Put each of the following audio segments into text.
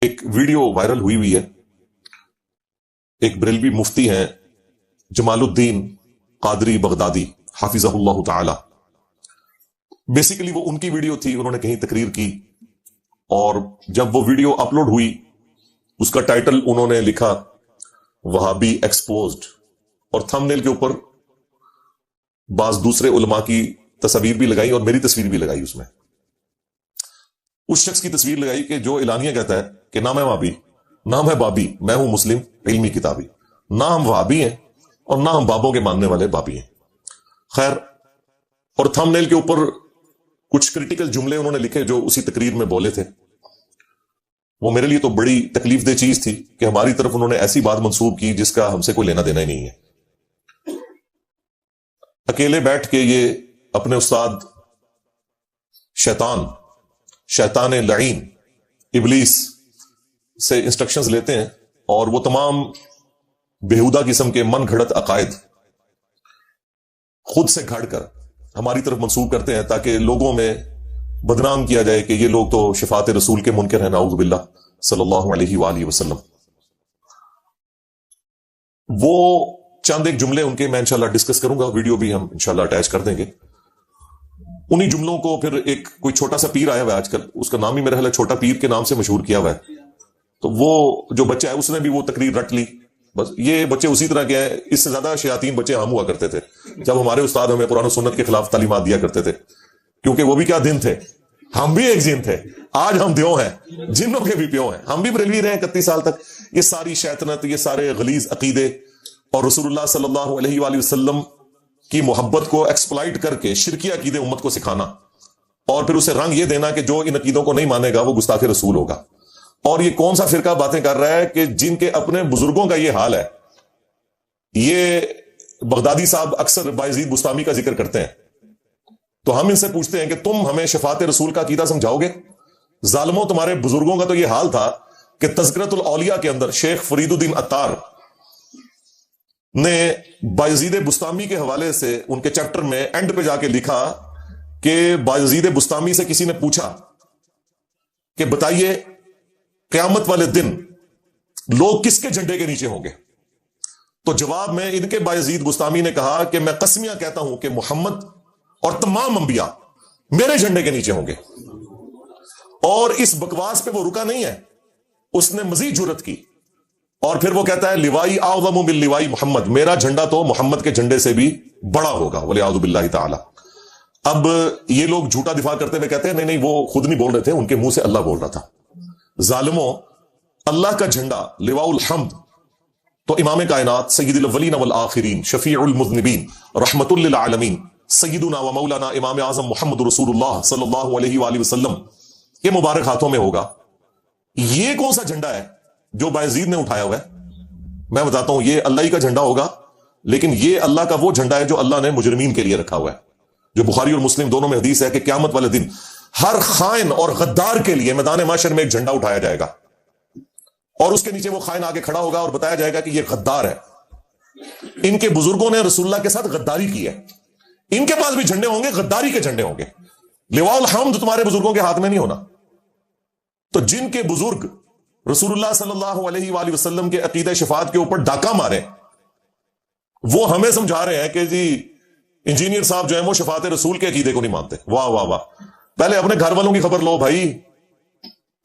ایک video viral ہوئی ہے. ایک بریلوی مفتی ہیں جمال الدین قادری بغدادی حافظہ اللہ تعالی. بیسیکلی وہ ان کی ویڈیو تھی, انہوں نے کہیں تقریر کی, اور جب وہ ویڈیو اپلوڈ ہوئی اس کا ٹائٹل انہوں نے لکھا وہابی ایکسپوزڈ, اور تھم نیل کے اوپر بعض دوسرے علماء کی تصاویر بھی لگائی اور میری تصویر بھی لگائی. اس میں اس شخص کی تصویر لگائی کہ جو اعلانیہ کہتا ہے کہ نہ میں وہابی, نہ میں بابی, میں ہوں مسلم علمی کتابی, نہ ہم وہابی ہیں اور نہ ہم بابوں کے ماننے والے بابی ہیں. خیر, اور تھم نیل کے اوپر کچھ کریٹیکل جملے انہوں نے لکھے جو اسی تقریر میں بولے تھے. وہ میرے لیے تو بڑی تکلیف دہ چیز تھی کہ ہماری طرف انہوں نے ایسی بات منسوب کی جس کا ہم سے کوئی لینا دینا ہی نہیں ہے. اکیلے بیٹھ کے یہ اپنے استاد شیطان لعین ابلیس سے انسٹرکشنز لیتے ہیں, اور وہ تمام بےہودہ قسم کے من گھڑت عقائد خود سے گھڑ کر ہماری طرف منسوب کرتے ہیں تاکہ لوگوں میں بدنام کیا جائے کہ یہ لوگ تو شفاعت رسول کے منکر ہیں, نعوذ باللہ صلی اللہ علیہ وآلہ وسلم. وہ چند ایک جملے ان کے میں انشاءاللہ ڈسکس کروں گا, ویڈیو بھی ہم انشاءاللہ اٹیچ کر دیں گے. انہی جملوں کو پھر ایک کوئی چھوٹا سا پیر آیا ہوا ہے آج کل, اس کا نام ہی میرا خیال ہے چھوٹا پیر کے نام سے مشہور کیا ہوا ہے, تو وہ جو بچہ ہے اس نے بھی وہ تقریر رٹ لی. بس یہ بچے اسی طرح کے ہیں, اس سے زیادہ شیاطین بچے ہم ہوا کرتے تھے جب ہمارے استاد ہمیں قرآن و سنت کے خلاف تعلیمات دیا کرتے تھے, کیونکہ وہ بھی کیا دن تھے, ہم بھی ایک جن تھے. آج ہم دیو ہیں, جنوں کے بھی پیو ہیں, ہم بھی بریلوی رہے 31 سال تک. یہ ساری شیطنت, یہ سارے غلیظ عقیدے اور رسول اللہ صلی اللہ علیہ وآلہ وسلم کی محبت کو ایکسپلائٹ کر کے شرکی عقیدے امت کو سکھانا, اور پھر اسے رنگ یہ دینا کہ جو ان عقیدوں کو نہیں مانے گا وہ گستاخ رسول ہوگا. اور یہ کون سا فرقہ باتیں کر رہا ہے کہ جن کے اپنے بزرگوں کا یہ حال ہے. یہ بغدادی صاحب اکثر بایزید بستامی کا ذکر کرتے ہیں, تو ہم ان سے پوچھتے ہیں کہ تم ہمیں شفاعت رسول کا عقیدہ سمجھاؤ گے؟ ظالموں, تمہارے بزرگوں کا تو یہ حال تھا کہ تذکرۃ الاولیاء کے اندر شیخ فرید الدین عطار نے بایزید بستامی کے حوالے سے ان کے چیپٹر میں اینڈ پہ جا کے لکھا کہ بایزید بستامی سے کسی نے پوچھا کہ بتائیے قیامت والے دن لوگ کس کے جھنڈے کے نیچے ہوں گے؟ تو جواب میں ان کے بایزید بستامی نے کہا کہ میں قسمیاں کہتا ہوں کہ محمد اور تمام انبیاء میرے جھنڈے کے نیچے ہوں گے. اور اس بکواس پہ وہ رکا نہیں ہے, اس نے مزید جرت کی اور پھر وہ کہتا ہے لوائی اعظم من لوائی محمد, میرا جھنڈا تو محمد کے جھنڈے سے بھی بڑا ہوگا ولیعوذ باللہ تعالی. اب یہ لوگ جھوٹا دفاع کرتے ہوئے کہتے ہیں نہیں وہ خود نہیں بول رہے تھے, ان کے منہ سے اللہ بول رہا تھا. ظالموں, اللہ کا جھنڈا لواء الحمد تو امام کائنات سید الاولین والآخرین شفیع المذنبین رحمت للعالمین سیدنا و مولانا امام اعظم محمد رسول اللہ صلی اللہ علیہ وآلہ وسلم کے مبارک ہاتھوں میں ہوگا. یہ کون سا جھنڈا ہے جو بایزید نے اٹھایا ہوا ہے؟ میں بتاتا ہوں, یہ اللہ ہی کا جھنڈا ہوگا, لیکن یہ اللہ کا وہ جھنڈا ہے جو اللہ نے مجرمین کے لیے رکھا ہوا ہے, جو بخاری اور مسلم دونوں میں حدیث ہے کہ قیامت والے دن ہر خائن اور غدار کے لیے میدان محشر میں ایک جھنڈا اٹھایا جائے گا, اور اس کے نیچے وہ خائن آگے کھڑا ہوگا اور بتایا جائے گا کہ یہ غدار ہے, ان کے بزرگوں نے رسول اللہ کے ساتھ غداری کی ہے, ان کے پاس بھی جھنڈے ہوں گے, غداری کے جھنڈے ہوں گے. لواء الحمد تمہارے بزرگوں کے ہاتھ میں نہیں ہونا. تو جن کے بزرگ رسول اللہ صلی اللہ علیہ وآلہ وسلم کے عقیدہ شفاعت کے اوپر ڈاکہ مارے, وہ ہمیں سمجھا رہے ہیں کہ جی انجینئر صاحب جو ہیں وہ شفاعت رسول کے عقیدے کو نہیں مانتے. واہ واہ واہ, پہلے اپنے گھر والوں کی خبر لو بھائی,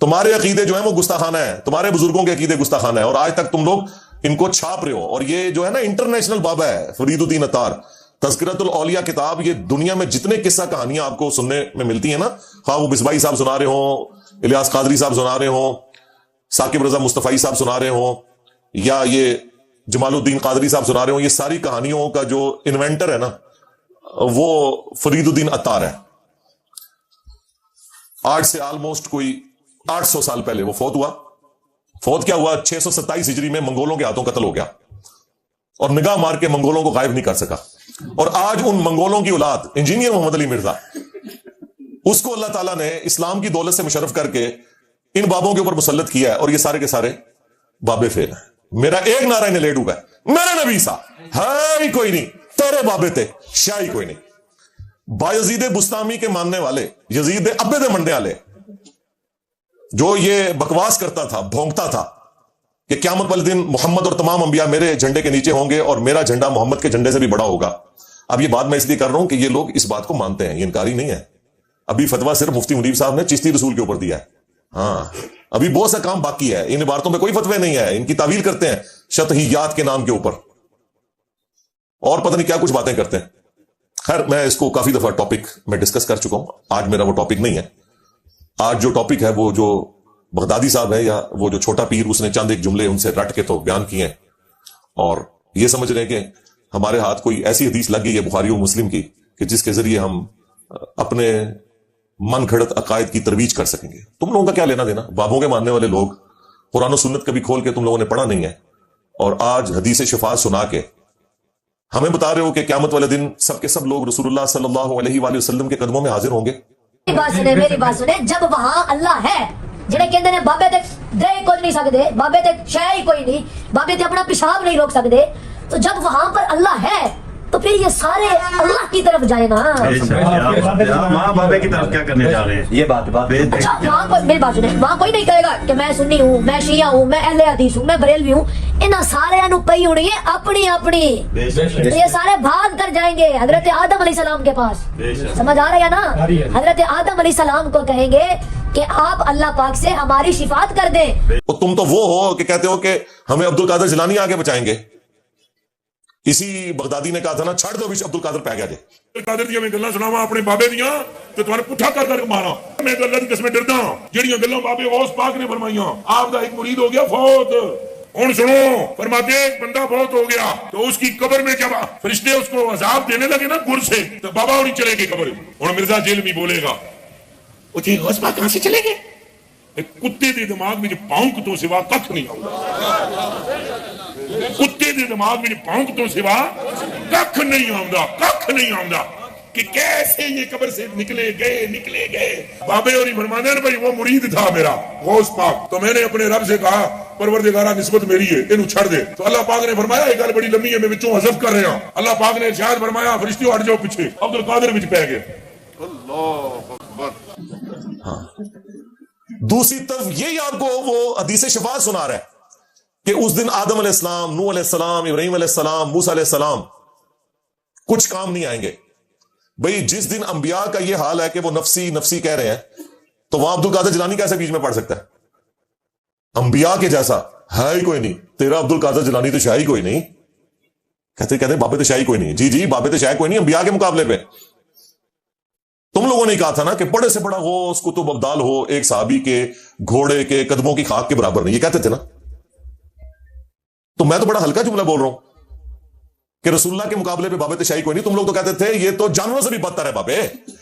تمہارے عقیدے جو ہیں وہ گستاخانہ ہے, تمہارے بزرگوں کے عقیدے گستاخانہ ہے, اور آج تک تم لوگ ان کو چھاپ رہے ہو. اور یہ جو ہے نا انٹرنیشنل بابا ہے فرید الدین عطار, تذکرۃ الاولیاء کتاب, یہ دنیا میں جتنے قصہ کہانیاں آپ کو سننے میں ملتی ہیں نا, خواہ وہ بسبائی صاحب سنا رہے ہوں, الیاس قادری صاحب سنا رہے ہوں, ثاقب رضا مصطفی صاحب سنا رہے ہوں, یا یہ جمال الدین قادری صاحب سنا رہے ہوں, یہ ساری کہانیوں کا جو انوینٹر ہے نا وہ فرید الدین عطار ہے. آج سے آلموسٹ کوئی 800 سال پہلے وہ فوت کیا ہوا 627 ہجری میں منگولوں کے ہاتھوں قتل ہو گیا, اور نگاہ مار کے منگولوں کو غائب نہیں کر سکا. اور آج ان منگولوں کی اولاد انجینئر محمد علی مرزا, اس کو اللہ تعالیٰ نے اسلام کی دولت سے مشرف کر کے ان بابوں کے اوپر مسلط کیا ہے, اور یہ سارے کے سارے بابے فیل ہیں. میرا ایک نعرہ انہیں لے ڈوبا ہے, میرا نبی سا ہے ہی کوئی نہیں, تیرے بابے تھے شاہی کوئی نہیں. بایزید بستامی کے ماننے والے, یزید ابے دے منڈے والے, جو یہ بکواس کرتا تھا, بھونکتا تھا کہ قیامت والے دن محمد اور تمام انبیاء میرے جھنڈے کے نیچے ہوں گے اور میرا جھنڈا محمد کے جھنڈے سے بھی بڑا ہوگا. اب یہ بات میں اس لیے کر رہا ہوں کہ یہ لوگ اس بات کو مانتے ہیں, یہ انکاری نہیں ہے. ابھی فتویٰ صرف مفتی منیب صاحب نے چشتی رسول کے اوپر دیا ہے. ہاں, ابھی بہت سا کام باقی ہے. ان عبارتوں میں کوئی فتوے نہیں ہے, ان کی تعویل کرتے ہیں شطحیات کے نام کے اوپر, اور پتہ نہیں کیا کچھ باتیں کرتے ہیں. خیر, میں اس کو کافی دفعہ ٹاپک میں ڈسکس کر چکا ہوں. آج میرا وہ ٹاپک نہیں ہے. آج جو ٹاپک ہے وہ جو بغدادی صاحب ہے, یا وہ جو چھوٹا پیر, اس نے چند ایک جملے ان سے رٹ کے تو بیان کیے ہیں, اور یہ سمجھ رہے ہیں کہ ہمارے ہاتھ کوئی ایسی حدیث لگ گئی ہے بخاری و مسلم کی کہ جس کے ذریعے ہم اپنے من گھڑت عقائد کی ترویج کر سکیں گے. تم لوگوں کا کیا لینا دینا؟ بابوں کے ماننے والے لوگ قرآن و سنت کبھی کھول کے تم لوگوں نے پڑھا نہیں ہے, اور آج حدیث شفاعت سنا کے ہمیں بتا رہے ہو کہ قیامت والے دن سب کے سب لوگ رسول اللہ صلی اللہ علیہ وآلہ وسلم کے قدموں میں حاضر ہوں گے. میری بات سنے, جب وہاں اللہ ہے جڑے کہندے نے بابے تے دے کوئی نہیں سکدے, بابے تے شے ہی کوئی نہیں, بابے تے اپنا پیشاب نہیں روک سکدے, تو جب وہاں پر اللہ ہے تو پھر یہ سارے اللہ کی طرف جائے نا. ماں بابے کی طرف کیا کرنے جا رہے ہیں؟ یہ بات اچھا, وہاں میری بات سنے, وہاں کوئی نہیں کہے گا کہ میں سنی ہوں, میں شیعہ ہوں, میں اہل حدیث ہوں, میں بریلوی ہوں. انہاں سارے نو پئی ہونی ہے اپنی اپنی, یہ سارے بھاگ کر جائیں گے حضرت آدم علیہ السلام کے پاس. سمجھ آ رہا ہے نا؟ حضرت آدم علیہ السلام کو کہیں گے کہ آپ اللہ پاک سے ہماری شفاعت کر دیں. تم تو وہ ہو کہ کہتے ہو کہ ہمیں عبد القادر جیلانی آگے بچائیں گے. اسی بغدادی نے کہا تھا نا, چھڑ دو عبد القادر پہ گیا جے. قادر دی میں گلاں سناواں اپنے بابے دیاں تے تمہارے پٹھا کر کر مارا. میں تو اللہ دی قسم ڈردا ہاں جڑیاں گلاں بابے غوث پاک نے فرمائیاں. آپ دا ایک مرید ہو گیا فوت, ہن سنو, فرماتے ہیں ایک بندہ فوت ہو گیا تو اس کی قبر میں جب فرشتے اس کو عذاب دینے لگے نا گر سے, تو بابا انہیں چلے گئے قبر. ہن مرزا جیل میں بولے گا, وہ جی غوث پاک کہاں سے چلے گئے؟ ایک کتے دے دماغ میں جو پاؤنک تو سوا ککھ نہیں آؤں, کتے دے دماغ میں پاؤنک تو سوا ککھ نہیں آؤں, ککھ نہیں آؤں کہ کیسے یہ قبر سے نکلے گئے. بابے اور فرمانے ہیں بھائی وہ مرید تھا میرا غوث پاک, تو میں نے اپنے رب سے کہا پروردگارہ نسبت میری ہے, انہوں چھڑ دے. تو اللہ پاک نے فرمایا ایک گل بڑی لمبی ہے, میں بچوں حذف کر رہا ہوں. اللہ پاک نے ارشاد فرمایا فرشتیوں ہٹ جاؤ پیچھے, عبد القادر وچ پہ گئے. اللہ اکبر. ہاں, دوسری طرف یہی آپ کو وہ حدیث شفاعت سنا رہا ہے کہ اس دن آدم علیہ السلام, نوح علیہ السلام, ابراہیم علیہ السلام, موسیٰ علیہ السلام کچھ کام نہیں آئیں گے. بھئی جس دن انبیاء کا یہ حال ہے کہ وہ نفسی نفسی کہہ رہے ہیں, تو وہاں عبد القادر جیلانی کیسے بیچ میں پڑ سکتا ہے؟ انبیاء کے جیسا ہے ہی کوئی نہیں. تیرا عبد القادر جیلانی تو شاہی کوئی نہیں. کہتے بابے تو شاہی کوئی نہیں. جی بابے تو شاہی کوئی نہیں انبیاء کے مقابلے پہ. تم لوگوں نے کہا تھا نا کہ بڑے سے بڑا غوث قطب ابدال ہو ایک صحابی کے گھوڑے کے قدموں کی خاک کے برابر نہیں, یہ کہتے تھے نا. تو میں تو بڑا ہلکا جملہ بول رہا ہوں کہ رسول اللہ کے مقابلے پہ بابے تشائی کوئی نہیں. تم لوگ تو کہتے تھے یہ تو جانوروں سے بھی بدتر ہے بابے,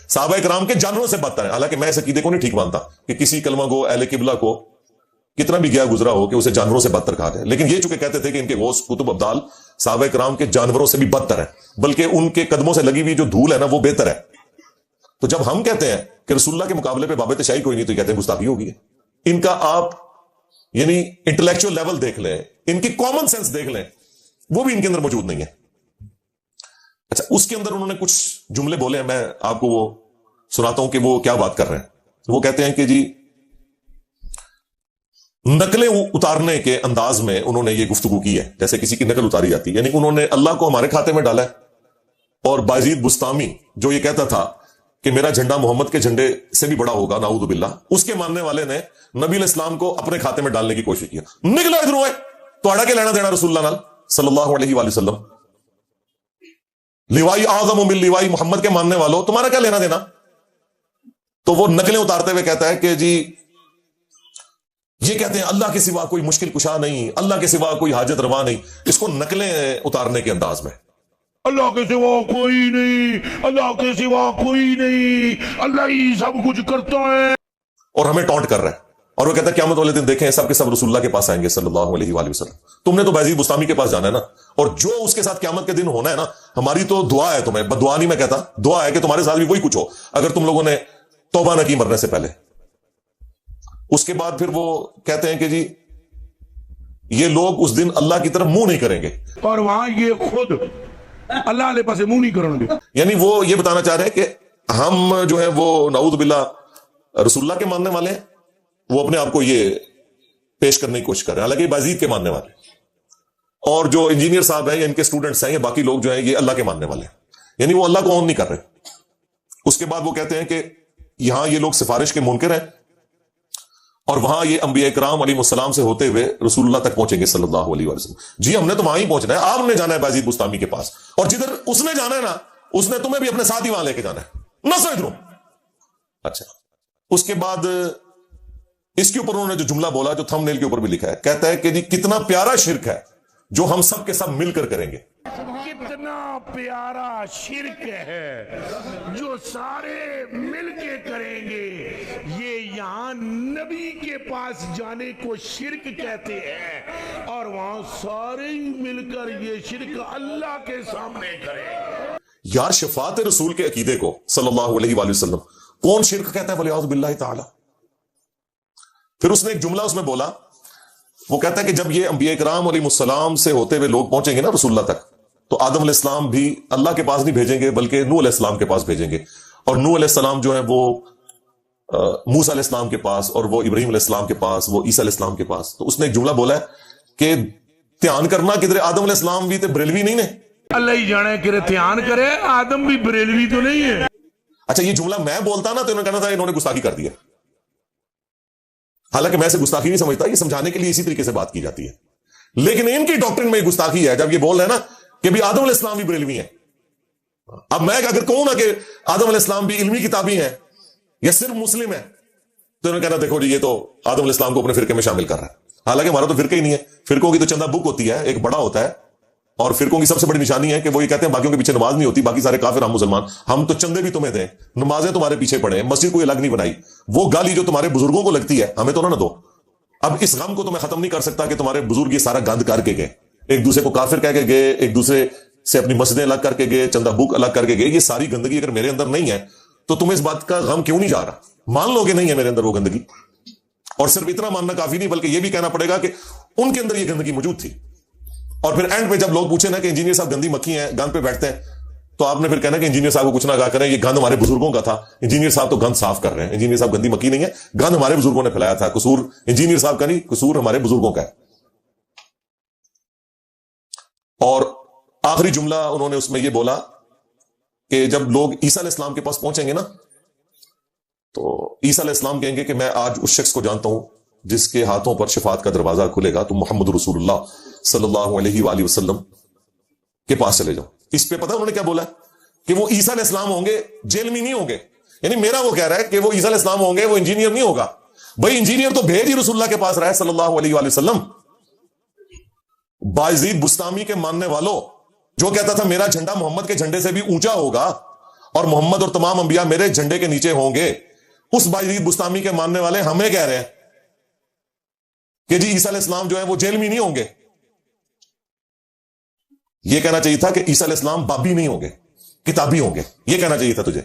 صحابہ کرام کے جانوروں سے بدتر ہے. حالانکہ میں اس عقیدے کو نہیں ٹھیک مانتا کہ کسی کلمہ کو اہل قبلہ کو کتنا بھی گیا گزرا ہو کہ اسے جانوروں سے بدتر کہا جائے. لیکن یہ چونکہ کہتے تھے کہ ان کے غوث قطب ابدال صحابہ کرام کے جانوروں سے بھی بدتر ہے, بلکہ ان کے قدموں سے لگی ہوئی جو دھول ہے نا وہ بہتر ہے. تو جب ہم کہتے ہیں کہ رسول اللہ کے مقابلے پہ بابے تشائی کوئی نہیں, تو کہتے ہیں گستاخی ہوگی. ان کا آپ یعنی انٹلیکچوئل لیول دیکھ لیں, ان کی کامن سینس دیکھ لیں, وہ بھی ان کے اندر موجود نہیں ہے. اچھا, اس کے اندر انہوں نے کچھ جملے بولے ہیں, میں آپ کو وہ سناتا ہوں کہ وہ کیا بات کر رہے ہیں. وہ کہتے ہیں کہ جی نقلیں اتارنے کے انداز میں انہوں نے یہ گفتگو کی ہے جیسے کسی کی نقل اتاری جاتی ہے. یعنی انہوں نے اللہ کو ہمارے کھاتے میں ڈالا ہے. اور بازید بستامی جو یہ کہتا تھا کہ میرا جھنڈا محمد کے جھنڈے سے بھی بڑا ہوگا نعوذ باللہ, اس کے ماننے والے نے نبی علیہ السلام کو اپنے کھاتے میں ڈالنے کی کوشش کی. نکلو ادھر ہوئے, تو اڑا کے لینا دینا رسول اللہ نال صلی اللہ علیہ وآلہ وسلم. لیوائی اعظم من لیوائی محمد کے ماننے والوں, تمہارا کیا لینا دینا؟ تو وہ نقلیں اتارتے ہوئے کہتا ہے کہ جی یہ کہتے ہیں اللہ کے سوا کوئی مشکل کشا نہیں, اللہ کے سوا کوئی حاجت روا نہیں. اس کو نقلیں اتارنے کے انداز میں اللہ کے سوا کوئی نہیں, اللہ کے سوا کوئی نہیں, اللہ ہی سب کچھ کرتا ہے, اور ہمیں ٹونٹ کر رہا ہے. اور وہ کہتا ہے قیامت والے دن دیکھیں سب کے سب رسول اللہ کے پاس آئیں گے صلی اللہ علیہ وآلہ وسلم. تم نے تو بازید بستامی کے پاس جانا ہے نا, اور جو اس کے ساتھ قیامت کے دن ہونا ہے نا, ہماری تو دعا ہے تمہیں, بدعا نہیں میں کہتا, دعا ہے کہ تمہارے ساتھ بھی وہی کچھ ہو اگر تم لوگوں نے توبہ نہ کی مرنے سے پہلے. اس کے بعد پھر وہ کہتے ہیں کہ جی یہ لوگ اس دن اللہ کی طرف منہ نہیں کریں گے, اور وہاں یہ خود اللہ علیہ پاس منہ نہیں کریں گے. یعنی وہ یہ بتانا چاہ رہے ہیں کہ ہم جو ہے وہ نعوذ باللہ رسول اللہ کے ماننے والے ہیں, وہ اپنے آپ کو یہ پیش کرنے کی کوشش کر رہے ہیں، حالانکہ بازید کے ماننے والے، اور جو انجینئر صاحب ہیں یا ان کے اسٹوڈنٹس ہیں یا باقی لوگ جو ہیں یہ اللہ کے ماننے والے ہیں، یعنی وہ اللہ کو اون نہیں کر رہے۔ اس کے بعد وہ کہتے ہیں کہ یہاں یہ لوگ سفارش کے منکر ہیں، اور وہاں یہ انبیاء کرام علیہ السلام سے ہوتے ہوئے رسول اللہ تک پہنچیں گے صلی اللہ علیہ وسلم۔ جی ہم نے تو وہاں ہی پہنچنا ہے، آپ نے جانا ہے بازید بستامی کے پاس، اور جدھر اس نے جانا ہے نا اس نے تمہیں بھی اپنے ساتھ ہی وہاں لے کے جانا ہے، نہ سمجھ لو۔ اچھا، اس کے بعد اس کے اوپر انہوں نے جو جملہ بولا جو تھم نیل کے اوپر بھی لکھا ہے، کہتا ہے کہ جی کتنا پیارا شرک ہے جو ہم سب کے سب مل کر کریں گے۔ کتنا پیارا شرک ہے جو سارے مل کے کریں گے، یہ یہاں نبی کے پاس جانے کو شرک کہتے ہیں، اور وہاں سارے مل کر یہ شرک اللہ کے سامنے کریں۔ یار شفاعت رسول کے عقیدے کو صلی اللہ علیہ وآلہ وسلم کون شرک کہتا ہے؟ ولیعوذ باللہ تعالی۔ پھر اس نے ایک جملہ اس میں بولا، وہ کہتا ہے کہ جب یہ انبیاء کرام علیہ السلام سے ہوتے ہوئے لوگ پہنچیں گے نا رسول اللہ تک، تو آدم علیہ السلام بھی اللہ کے پاس نہیں بھیجیں گے بلکہ نوح علیہ السلام کے پاس بھیجیں گے، اور نوح علیہ السلام جو ہے وہ موسیٰ علیہ السلام کے پاس، اور وہ ابراہیم علیہ السلام کے پاس، وہ عیسیٰ علیہ السلام کے پاس۔ تو اس نے ایک جملہ بولا ہے کہ دھیان کرنا کدھر آدم علیہ السلام بھی تے بریلوی نہیں نے۔ اللہ ہی جانے کہ دھیان کرے، آدم بھی بریلوی تو نہیں ہے۔ اچھا یہ جملہ میں بولتا نا تو انہوں نے کہنا تھا انہوں نے گستاخی کر دیا، حالانکہ میں اسے گستاخی نہیں سمجھتا، یہ سمجھانے کے لیے اسی طریقے سے بات کی جاتی ہے، لیکن ان کی ڈاکٹرن میں گستاخی ہے جب یہ بول رہے ہیں نا کہ بھی آدم علیہ السلام بھی بریلوی ہیں۔ اب میں اگر کہوں نا کہ آدم علیہ السلام بھی علمی کتابی ہیں یا صرف مسلم ہے تو انہوں نے کہنا دیکھو جی یہ تو آدم علیہ السلام کو اپنے فرقے میں شامل کر رہا ہے، حالانکہ ہمارا تو فرقہ ہی نہیں ہے۔ فرقوں کی تو چندہ بک ہوتی ہے، ایک بڑا ہوتا ہے، اور فرقوں کی سب سے بڑی نشانی ہے کہ وہ یہ کہتے ہیں باقیوں کے پیچھے نماز نہیں ہوتی، باقی سارے کافر ہم مسلمان، ہم تو چندے بھی تمہیں دیں، نمازیں تمہارے پیچھے پڑھیں، مسجد کوئی الگ نہیں بنائی، وہ گالی جو تمہارے بزرگوں کو لگتی ہے ہمیں تو نہ دو۔ اب اس غم کو تو میں ختم نہیں کر سکتا کہ تمہارے بزرگ یہ سارا گند کر کے گئے، ایک دوسرے کو کافر کہہ کے گئے، ایک دوسرے سے اپنی مسجدیں الگ کر کے گئے، چندہ بک الگ کر کے گئے، یہ ساری گندگی اگر میرے اندر نہیں ہے تو تمہیں اس بات کا غم کیوں نہیں جا رہا؟ مان لو کہ نہیں ہے میرے اندر وہ گندگی، اور صرف اتنا ماننا کافی نہیں بلکہ یہ بھی کہنا پڑے گا کہ ان کے اندر یہ گندگی موجود تھی۔ اور پھر اینڈ پہ جب لوگ پوچھیں نا کہ انجینئر صاحب گندی مکھی ہیں، گند پہ بیٹھتے ہیں، تو آپ نے پھر کہنا کہ انجینئر صاحب کو کچھ نہ کہا کریں، یہ گند ہمارے بزرگوں کا تھا، انجینئر صاحب تو گند صاف کر رہے ہیں، انجینئر صاحب گندی مکھی نہیں ہے، گند ہمارے بزرگوں نے پھیلایا تھا، قصور انجینئر صاحب کا نہیں، قصور ہمارے بزرگوں کا ہے۔ اور آخری جملہ انہوں نے اس میں یہ بولا کہ جب لوگ عیسیٰ علیہ السلام کے پاس پہنچیں گے نا تو عیسیٰ علیہ السلام کہیں گے کہ میں آج اس شخص کو جانتا ہوں جس کے ہاتھوں پر شفاعت کا دروازہ کھلے گا، تو محمد رسول اللہ صلی اللہ علیہ وآلہ وسلم کے پاس چلے جاؤ۔ اس پہ پتہ انہوں نے کیا بولا کہ وہ عیسیٰ علیہ السلام ہوں گے، جیل میں نہیں ہوں گے، یعنی میرا وہ کہہ رہا ہے کہ وہ عیسیٰ علیہ السلام ہوں گے، وہ انجینئر نہیں ہوگا۔ بھائی انجینئر تو بھیج ہی رسول اللہ کے پاس رہا ہے صلی اللہ علیہ وآلہ وسلم۔ بایزید بستامی کے ماننے والوں، جو کہتا تھا میرا جھنڈا محمد کے جھنڈے سے بھی اونچا ہوگا اور محمد اور تمام انبیاء میرے جھنڈے کے نیچے ہوں گے، اس بایزید بستامی کے ماننے والے ہمیں کہہ رہے ہیں کہ جی عیسیٰ علیہ السلام جو ہے وہ جیل میں نہیں ہوں گے۔ یہ کہنا چاہیے تھا کہ عیسیٰ علیہ السلام بابی نہیں ہوں گے، کتابی ہوں گے، یہ کہنا چاہیے تھا تجھے۔